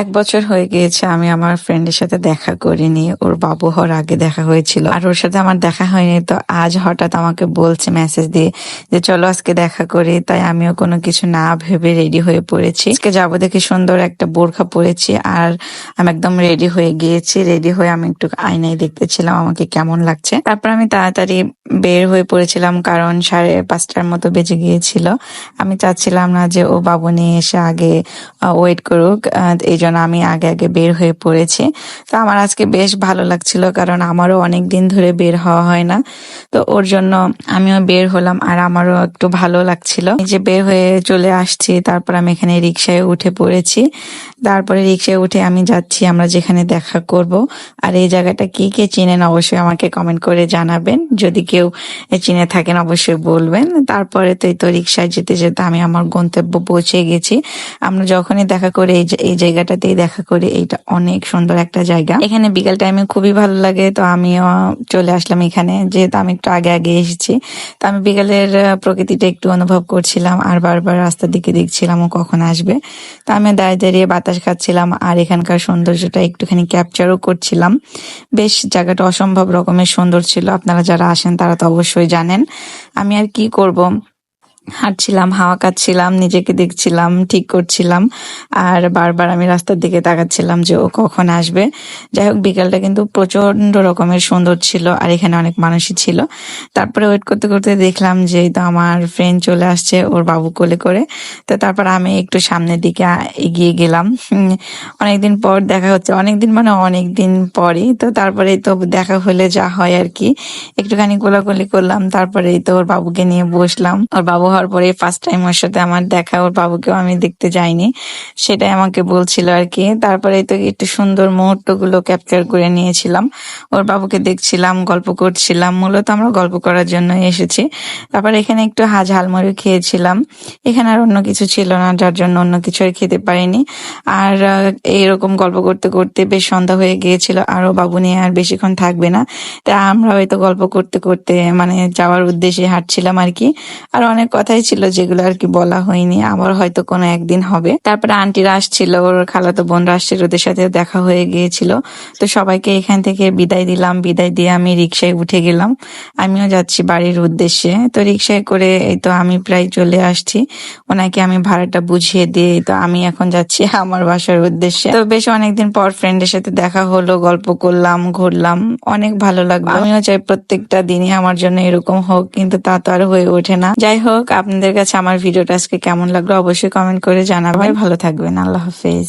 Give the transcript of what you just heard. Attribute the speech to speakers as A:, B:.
A: 1 বছর হয়ে গিয়েছে আমি আমার ফ্রেন্ডের সাথে দেখা করিনি। ওর বাবু হওয়ার আগে দেখা হয়েছিল। আর ওর সাথে আমার দেখা হয়নি, তো আজ হঠাৎ আমাকে বলছে মেসেজ দিয়ে যে চলো আজকে দেখা করি। তাই আমিও কোনো কিছু না ভেবে রেডি হয়ে পড়েছি। আজকে যাবো দেখে সুন্দর একটা বোরখা পরেছি আর আমি একদম রেডি হয়ে গিয়েছি। রেডি হয়ে আমি একটু আয়নায় দেখতেছিলাম আমাকে কেমন লাগছে। তারপর আমি তাড়াতাড়ি বের হয়ে পড়েছিলাম, কারণ 5:30টার মতো বেজে গিয়েছিল। আমি চাচ্ছিলাম না যে ও বাবু নিয়ে এসে আগে ওয়েট করুক, এই জন্য আমি আগে আগে বের হয়ে পড়েছি। তো আমার আজকে বেশ ভালো লাগছিল, কারণ আমারও অনেক দিন ধরে বের হওয়া হয় না। তো ওর জন্য আমিও বের হলাম আর আমারও একটু ভালো লাগছিল। এই যে বের হয়ে চলে আসছি, তারপর আমি এখানে রিক্সায় উঠে পড়েছি। তারপরে রিক্সায় উঠে আমি যাচ্ছি আমরা যেখানে দেখা করব। আর এই জায়গাটা কে কে চিনেন অবশ্যই আমাকে কমেন্ট করে জানাবেন। যদি কেউ চিনে থাকেন অবশ্যই বলবেন। তারপরে তো এই তো রিক্সায় যেতে যেতে আমি আমার গন্তব্য পৌঁছে গেছি। আমরা যখনই দেখা করি এই জায়গাটাতেই দেখা করি। এইটা অনেক সুন্দর একটা জায়গা, এখানে বিকেল টাইমে খুবই ভালো লাগে। তো আমিও চলে আসলাম এখানে, যেহেতু আমি একটু আগে আগে এসেছি। তো আমি বিকেলের প্রকৃতিটা একটু অনুভব করছিলাম আর বারবার রাস্তার দিকে দেখছিলাম ও কখন আসবে। তো আমি দাঁড়িয়ে দাঁড়িয়ে বাতাস খাচ্ছিলাম আর এখানকার সৌন্দর্যটা একটুখানি ক্যাপচারও করছিলাম। বেশ জায়গাটা অসম্ভব রকমের সুন্দর ছিল। আপনারা যারা আসেন তারা তো অবশ্যই জানেন। আমি আর কি করব, হাঁটছিলাম, হাওয়া খাচ্ছিলাম, নিজেকে দেখছিলাম, ঠিক করছিলাম আর বারবার আমি রাস্তার দিকে তাকাচ্ছিলাম যে ও কখন আসবে। যাই হোক, বিকালটা কিন্তু প্রচন্ড রকমের সুন্দর ছিল আর এখানে অনেক মানুষই ছিল। তারপরে ওয়েট করতে করতে দেখলাম যে এই তো আমার ফ্রেন্ড চলে আসছে ওর বাবু কোলে করে। তো তারপর আমি একটু সামনের দিকে এগিয়ে গেলাম। অনেকদিন পর দেখা হচ্ছে, অনেকদিন মানে অনেকদিন পরই। তো তারপরে তো দেখা হলে যা হয় আর কি, একটুখানি কোলাকুলি করলাম। তারপরে তো ওর বাবুকে নিয়ে বসলাম। ওর বাবু হওয়ার পরে ফার্স্ট টাইম ওর সাথে আমার দেখা, ওর বাবুকেও আমি দেখতে যাইনি, সেটাই আমাকে বলছিল আর কি। তারপরে তো একটু সুন্দর মুহূর্তগুলো ক্যাপচার করে নিয়েছিলাম। ওর বাবুকে দেখছিলাম, গল্প করছিলাম। মূলত আমরা গল্প করার জন্য এসেছি। তারপর এখানে একটু ঝালমুড়ি খেয়েছিলাম। এখানে আর অন্য কিছু ছিল না, যার জন্য অন্য কিছু আর খেতে পারিনি। আর এইরকম গল্প করতে করতে বেশ সন্ধ্যা হয়ে গিয়েছিল আর ও বাবু নিয়ে আর বেশিক্ষণ থাকবে না। তা আমরা হয়তো গল্প করতে করতে মানে যাওয়ার উদ্দেশ্যে হাঁটছিলাম আর কি। আর অনেক কথাই ছিল যেগুলো আর কি বলা হয়নি, আবার হয়তো কোনো একদিন হবে। তারপরে আন্টিরা আসছিল, ওর খালাতো বোনরা আসছিল, ওদের সাথে দেখা হয়ে গিয়েছিল। তো সবাইকে এখান থেকে বিদায় দিলাম। বিদায় দিয়ে আমি রিক্সায় উঠে গেলাম। আমিও যাচ্ছি বাড়ির উদ্দেশ্যে। তো রিক্সায় করে এই তো আমি প্রায় চলে আসছি। ওনাকে আমি ভাড়াটা বুঝিয়ে দিয়ে তো আমি এখন যাচ্ছি আমার বাসার উদ্দেশ্যে। তো বেশ অনেকদিন পর ফ্রেন্ডের সাথে দেখা হলো, গল্প করলাম, ঘুরলাম, অনেক ভালো লাগলো। আমিও চাই প্রত্যেকটা দিনই আমার জন্য এরকম হোক, কিন্তু তা তো আর হয়ে ওঠে না। যাই হোক, আপনাদের কাছে আমার ভিডিওটা আজকে কেমন লাগলো অবশ্যই কমেন্ট করে জানাবেন। ভালো থাকবেন, আল্লাহ হাফেজ।